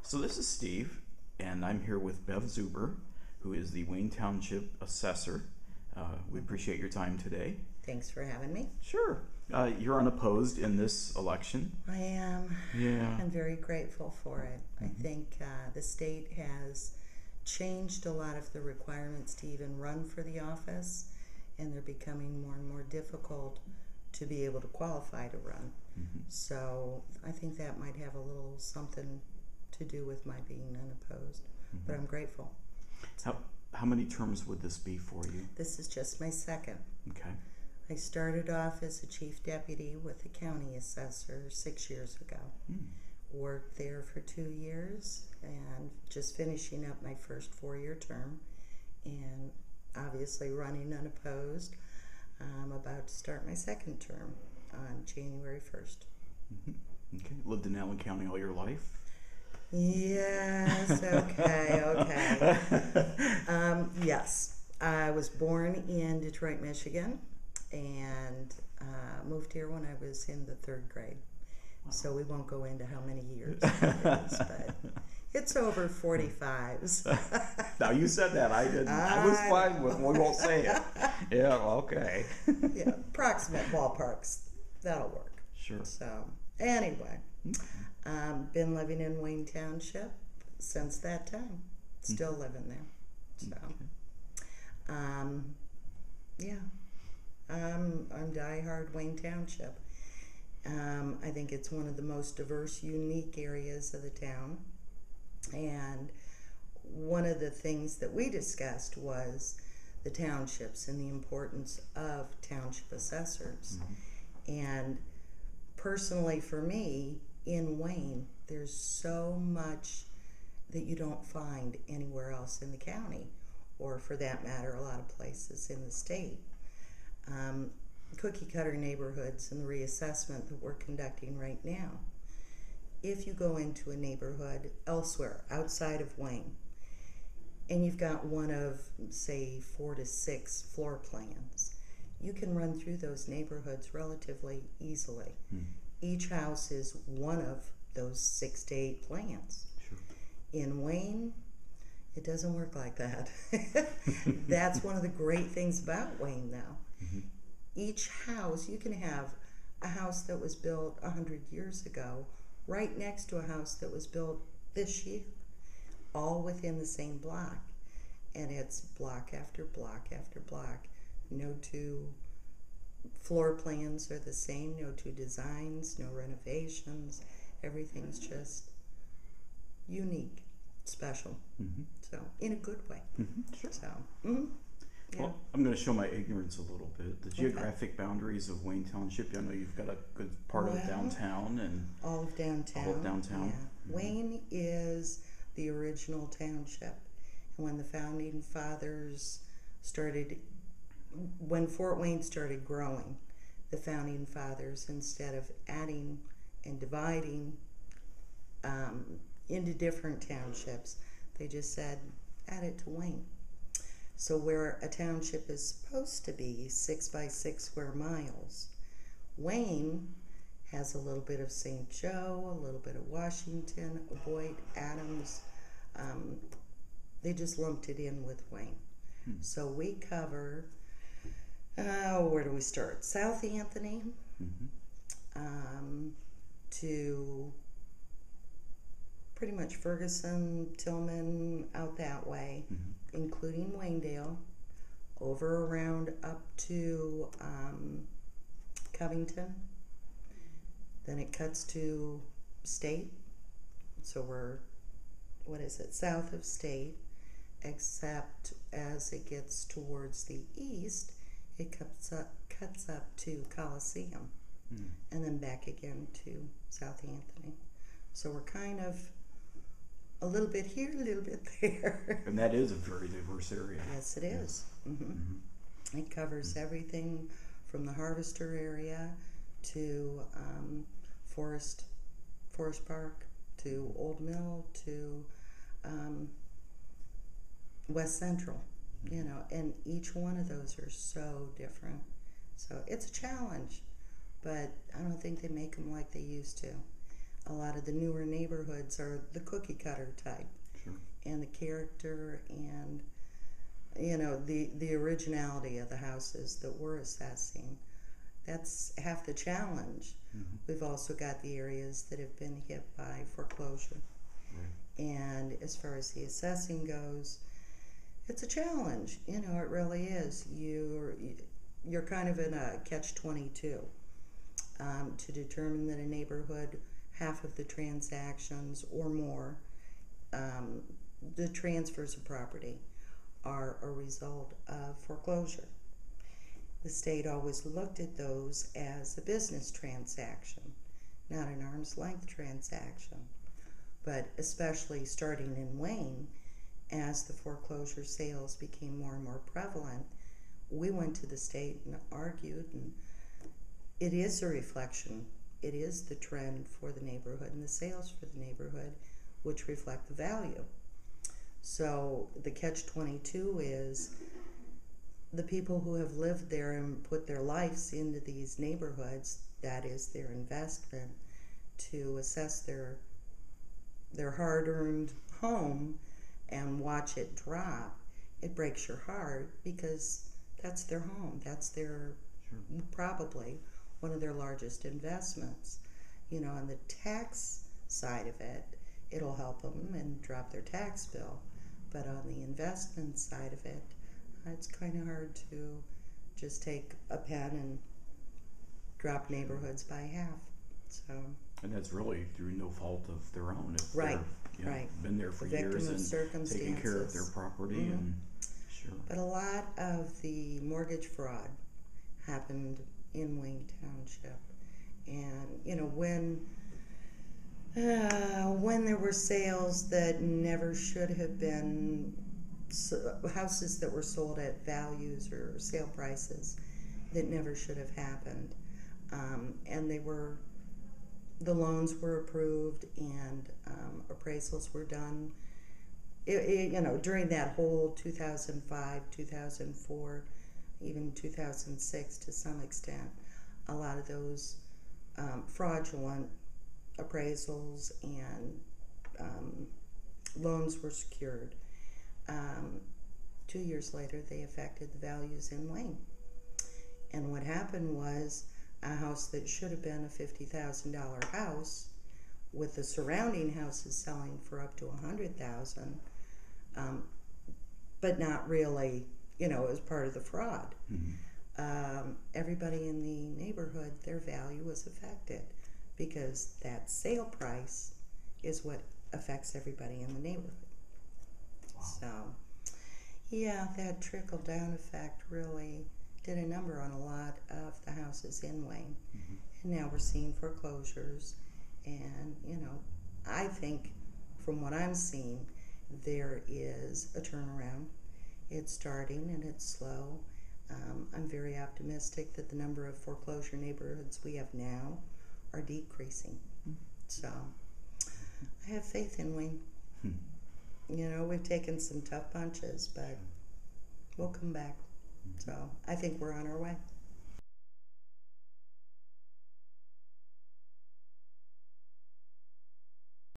So this is Steve, and I'm here with Bev Zuber, who is the Wayne Township Assessor. We appreciate your time today. Thanks for having me. Sure. You're unopposed in this election. I am. Yeah. I'm very grateful for it. I think the state has changed a lot of the requirements to even run for the office, and they're becoming more and more difficult to be able to qualify to run. So I think that might have a little something to do with my being unopposed, but I'm grateful. How many terms would this be for you? This is just my second. Okay. I started off as a chief deputy with the county assessor 6 years ago. Worked there for 2 years and just finishing up my first 4-year term, and obviously running unopposed. I'm about to start my second term on January 1st. Okay. Lived in Allen County all your life? Yes, okay. Yes, I was born in Detroit, Michigan, and moved here when I was in the 3rd grade. Wow. So we won't go into how many years it is, but it's over 45s. Now you said that, I didn't. I was fine with. We won't say it. Yeah. Okay. Yeah, approximate ballparks. That'll work. Sure. So anyway, been living in Wayne Township since that time. Still living there. So, yeah, I'm diehard Wayne Township. I think it's one of the most diverse, unique areas of the town. And one of the things that we discussed was the townships and the importance of township assessors. And personally for me, in Wayne, there's so much that you don't find anywhere else in the county, or for that matter, a lot of places in the state. Cookie cutter neighborhoods and the reassessment that we're conducting right now. If you go into a neighborhood elsewhere outside of Wayne, and you've got one of, say, 4 to 6 floor plans, you can run through those neighborhoods relatively easily. Each house is one of those 6 to 8 plans. Sure. In Wayne, it doesn't work like that. That's one of the great things about Wayne now. Each house, you can have a house that was built 100 years ago right next to a house that was built this year, all within the same block. And it's block after block after block. No 2 floor plans are the same, no 2 designs, no renovations. Everything's just unique, special. So, in a good way. Sure. So, yeah. Well, I'm going to show my ignorance a little bit. The geographic boundaries of Wayne Township, I know you've got a good part of downtown and all of downtown. All of downtown. Yeah. Wayne is the original township. And when the founding fathers started, when Fort Wayne started growing, the founding fathers, instead of adding and dividing into different townships, they just said, add it to Wayne. So where a township is supposed to be 6 by 6 square miles, Wayne has a little bit of St. Joe, a little bit of Washington, Avoid, Adams. They just lumped it in with Wayne. So we cover, where do we start? South Anthony to pretty much Ferguson, Tillman, out that way, including Waynedale, over around up to Covington. Then it cuts to State. So we're, south of State, except as it gets towards the east, it cuts up to Coliseum, and then back again to South Anthony. So we're kind of a little bit here, a little bit there. And that is a very diverse area. Yes, it is. It covers everything from the Harvester area to Forest Park to Old Mill to West Central, and each one of those are so different. So it's a challenge, but I don't think they make them like they used to. A lot of the newer neighborhoods are the cookie cutter type, Sure. and the character and the originality of the houses that we're assessing. That's half the challenge. Mm-hmm. We've also got the areas that have been hit by foreclosure. Right. And as far as the assessing goes, it's a challenge. It really is. You're kind of in a catch-22 to determine that a neighborhood, half of the transactions or more, the transfers of property are a result of foreclosure. The state always looked at those as a business transaction, not an arm's length transaction. But especially starting in Wayne, as the foreclosure sales became more and more prevalent, we went to the state and argued, and it is a reflection. It is the trend for the neighborhood and the sales for the neighborhood, which reflect the value. So the catch-22 is the people who have lived there and put their lives into these neighborhoods, that is their investment, to assess their hard-earned home and watch it drop. It breaks your heart because that's their home. That's their probably one of their largest investments. On the tax side of it, it'll help them and drop their tax bill. But on the investment side of it, it's kind of hard to just take a pen and drop neighborhoods by half. So. And that's really through no fault of their own. If Right. They've been there for Victim years of and circumstances. taking care of their property. Mm-hmm. And sure. But a lot of the mortgage fraud happened in Wayne Township, and when there were sales that never should have been, houses that were sold at values or sale prices that never should have happened, and the loans were approved and appraisals were done. During that whole 2005, 2004, even 2006 to some extent, a lot of those fraudulent appraisals and loans were secured. 2 years later, they affected the values in Wayne. And what happened was a house that should have been a $50,000 house, with the surrounding houses selling for up to $100,000, but not really, as part of the fraud. Mm-hmm. Everybody in the neighborhood, their value was affected because that sale price is what affects everybody in the neighborhood. Wow. So, yeah, that trickle-down effect really did a number on a lot of the houses in Wayne. Mm-hmm. And now we're seeing foreclosures. And, I think from what I'm seeing, there is a turnaround. It's starting and it's slow. I'm very optimistic that the number of foreclosure neighborhoods we have now are decreasing. Mm-hmm. So I have faith in Wayne. We've taken some tough punches, but we'll come back. So I think we're on our way.